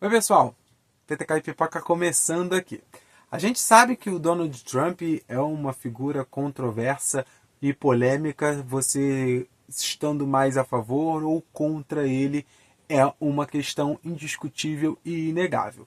Oi pessoal, TTK e Pipoca começando aqui. A gente sabe que o Donald Trump é uma figura controversa e polêmica, você estando mais a favor ou contra ele é uma questão indiscutível e inegável.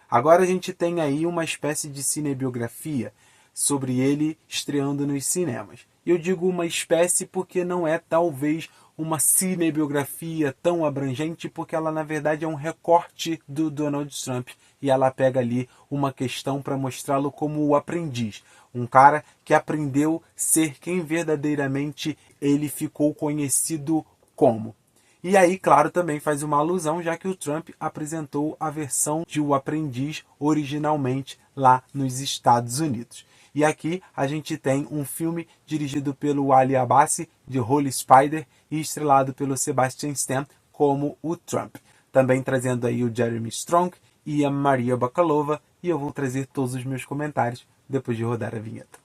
Agora a gente tem aí uma espécie de cinebiografia sobre ele estreando nos cinemas. Eu digo uma espécie porque não é talvez uma cinebiografia tão abrangente, porque ela na verdade é um recorte do Donald Trump e ela pega ali uma questão para mostrá-lo como o aprendiz, um cara que aprendeu a ser quem verdadeiramente ele ficou conhecido como. E aí, claro, também faz uma alusão, já que o Trump apresentou a versão de O Aprendiz originalmente lá nos Estados Unidos. E aqui a gente tem um filme dirigido pelo Ali Abbasi, de Holy Spider, e estrelado pelo Sebastian Stan como o Trump. Também trazendo aí o Jeremy Strong e a Maria Bakalova, e eu vou trazer todos os meus comentários depois de rodar a vinheta.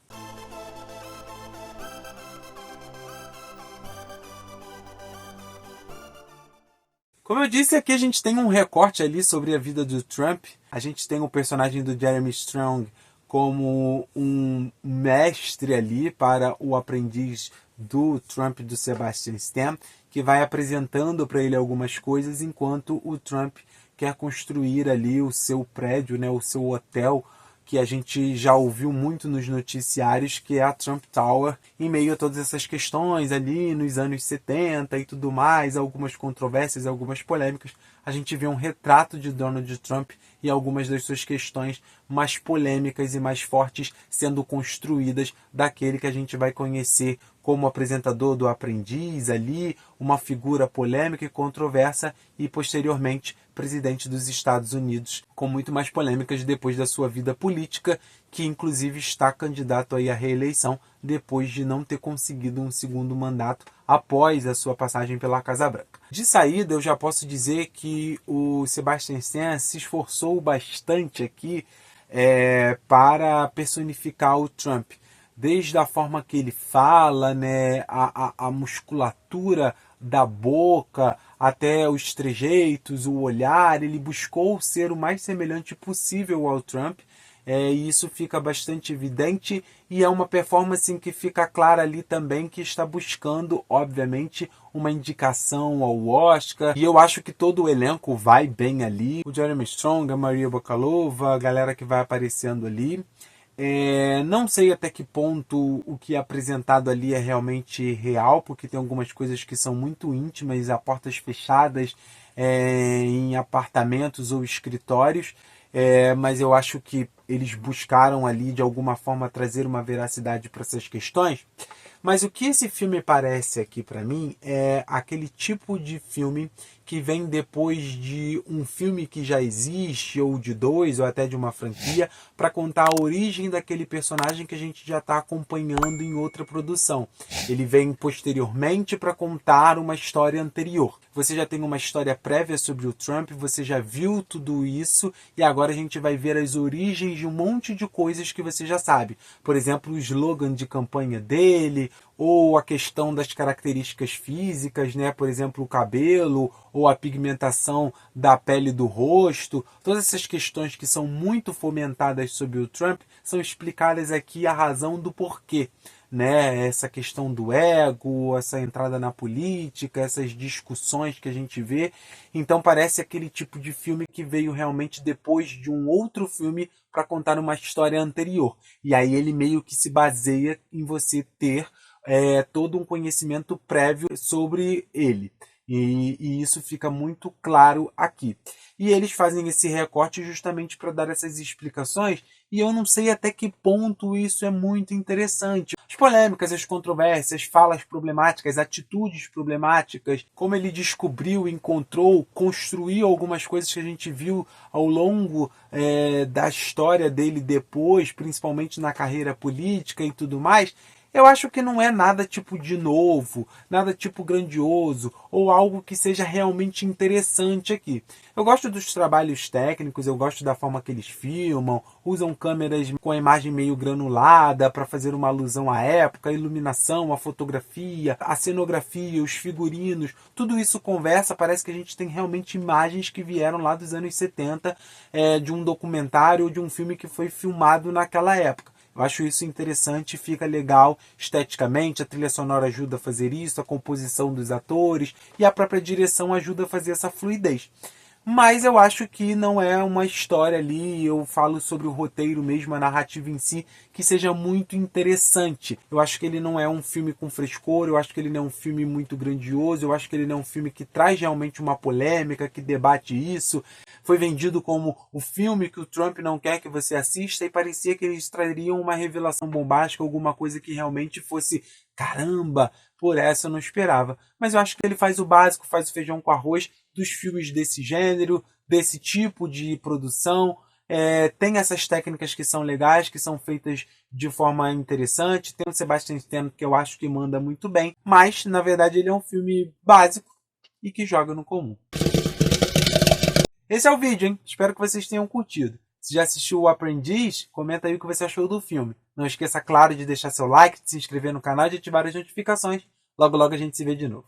Como eu disse, aqui a gente tem um recorte ali sobre a vida do Trump. A gente tem o personagem do Jeremy Strong como um mestre ali para o aprendiz do Trump, do Sebastian Stan, que vai apresentando para ele algumas coisas enquanto o Trump quer construir ali o seu prédio, né, o seu hotel, que a gente já ouviu muito nos noticiários, que é a Trump Tower, em meio a todas essas questões ali nos anos 70 e tudo mais, algumas controvérsias, algumas polêmicas, a gente vê um retrato de Donald Trump e algumas das suas questões mais polêmicas e mais fortes sendo construídas daquele que a gente vai conhecer como apresentador do Aprendiz ali, uma figura polêmica e controversa e posteriormente presidente dos Estados Unidos, com muito mais polêmicas depois da sua vida política, que inclusive está candidato aí à reeleição depois de não ter conseguido um segundo mandato após a sua passagem pela Casa Branca. De saída, eu já posso dizer que o Sebastian Stan se esforçou bastante aqui para personificar o Trump. Desde a forma que ele fala, né, a musculatura da boca, até os trejeitos, o olhar, ele buscou ser o mais semelhante possível ao Trump, e isso fica bastante evidente e é uma performance que fica clara ali também que está buscando, obviamente, uma indicação ao Oscar, e eu acho que todo o elenco vai bem ali, o Jeremy Strong, a Maria Bakalova, a galera que vai aparecendo ali. Não sei até que ponto o que é apresentado ali é realmente real, porque tem algumas coisas que são muito íntimas, a portas fechadas, em apartamentos ou escritórios, mas eu acho que eles buscaram ali de alguma forma trazer uma veracidade para essas questões. Mas o que esse filme parece aqui para mim é aquele tipo de filme que vem depois de um filme que já existe, ou de dois, ou até de uma franquia, para contar a origem daquele personagem que a gente já está acompanhando em outra produção. Ele vem posteriormente para contar uma história anterior. Você já tem uma história prévia sobre o Trump, você já viu tudo isso, e agora a gente vai ver as origens de um monte de coisas que você já sabe. Por exemplo, o slogan de campanha dele, ou a questão das características físicas, né? Por exemplo, o cabelo ou a pigmentação da pele do rosto. Todas essas questões que são muito fomentadas sobre o Trump são explicadas aqui a razão do porquê. Né? Essa questão do ego, essa entrada na política, essas discussões que a gente vê. Então parece aquele tipo de filme que veio realmente depois de um outro filme para contar uma história anterior. E aí ele meio que se baseia em você ter todo um conhecimento prévio sobre ele. E isso fica muito claro aqui. E eles fazem esse recorte justamente para dar essas explicações, e eu não sei até que ponto isso é muito interessante. As polêmicas, as controvérsias, falas problemáticas, atitudes problemáticas, como ele descobriu, encontrou, construiu algumas coisas que a gente viu ao longo da história dele depois, principalmente na carreira política e tudo mais, Eu acho que não é nada tipo de novo, nada tipo grandioso, ou algo que seja realmente interessante aqui. Eu gosto dos trabalhos técnicos, eu gosto da forma que eles filmam, usam câmeras com a imagem meio granulada para fazer uma alusão à época, a iluminação, a fotografia, a cenografia, os figurinos, tudo isso conversa, parece que a gente tem realmente imagens que vieram lá dos anos 70, de um documentário ou de um filme que foi filmado naquela época. Eu acho isso interessante, fica legal esteticamente, a trilha sonora ajuda a fazer isso, a composição dos atores e a própria direção ajuda a fazer essa fluidez. Mas eu acho que não é uma história ali, eu falo sobre o roteiro mesmo, a narrativa em si, que seja muito interessante. Eu acho que ele não é um filme com frescor, eu acho que ele não é um filme muito grandioso, eu acho que ele não é um filme que traz realmente uma polêmica, que debate isso. Foi vendido como o filme que o Trump não quer que você assista e parecia que eles trariam uma revelação bombástica, alguma coisa que realmente fosse caramba, por essa eu não esperava. Mas eu acho que ele faz o básico, faz o feijão com arroz dos filmes desse gênero, desse tipo de produção. Tem essas técnicas que são legais, que são feitas de forma interessante. Tem o Sebastian Stan, que eu acho que manda muito bem, mas na verdade ele é um filme básico e que joga no comum. Esse é o vídeo, hein? Espero que vocês tenham curtido. Se já assistiu O Aprendiz, comenta aí o que você achou do filme. Não esqueça, claro, de deixar seu like, de se inscrever no canal e de ativar as notificações. Logo, logo a gente se vê de novo.